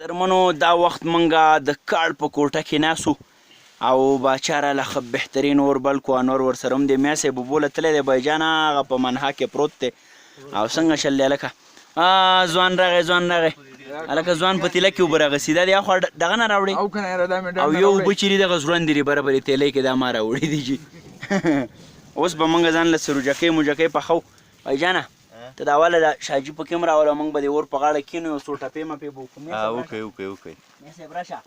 درمنو دا وخت منګه د کاړ په کوټه کې ناسو او باچا راله ښه بهترین اور بل کو انور ورسره هم دی میا صاحب اوبو له تللی دی بایجان هغه په منها کې پروت دی او څنګه شل دی هلکه ځوان راغی هلکه ځوان په تیله کې اوبه راغسي دا د اخوا دغه نه راوړې او یو اوبه چې دي دغه ځوړندې دي برابرې تیلی کې دا ما راوړي دي جي اوس به موږ ځان له سروجکۍ موجکۍ پخو بایجانه ته دا واله د شاجي پکې هم راوله موږ به د اور په غاړه کښېنو یو څو ټپې مپې به وکړو وکړئ میا صاحب راشه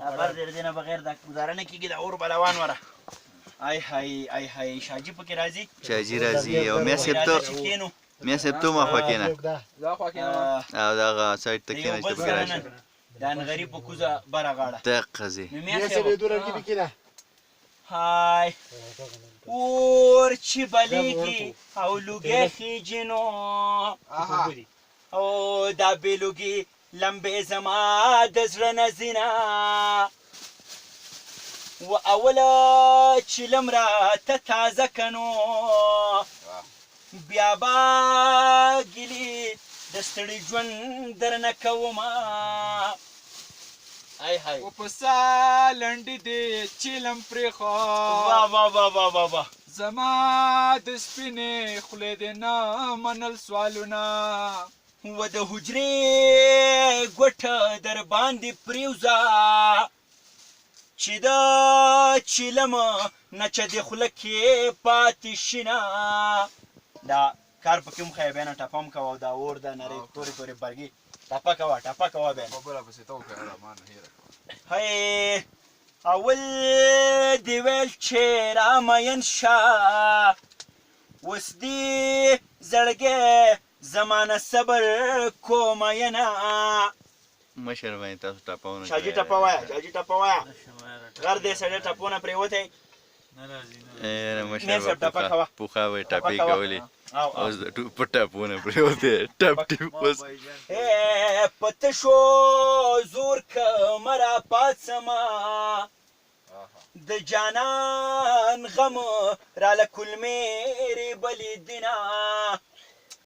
خبر دی د دې نه بغیر دا ګزاره نه کېږي د اور بلوان وره ای های شاجي پکې راځي شاجي راځي او میا صاحب ته مخوا کښېنه او دغه سایډ ته کښېنه چې ته پکې راشه دا نغري په کوزه بره غاړه دقه ځې های اور چې بلیږي او لوګی خیږي نو او دا بې لوګي لمبې زما د زړه نه ځینه و اوله چیلم راته تازه که نو بیا به ګیلې د ستړي ژوند درنه کومه و په سا لنډې دې چیلم پرېښو واه زما د سپینې خولې دې نه منل سوالونه و د حجرې ګوټه در باندې پرېوځه چې د چیلم نچه دې خوله کې پاتې شینه دا کار پکې هم ښه بیا نه ټپه هم کوه او دا اور دا نرۍ تورې تورې برګې ټپه کوه بیا هی اول دې ویل چې رامین شه اوس دې زړګی زمانه صبر کومینه مشر باندې تاسو ټپونه شاجي ټپه وایه غر دې سړی ټپونه پرېوتی مشر به پوخا وایي ټپې کولې اوس د ټوپه ټپونه پرېوتی ټپ ټپ اوس په تشو زور که را پاڅمه د جانان غم راله کلمې بلیدینه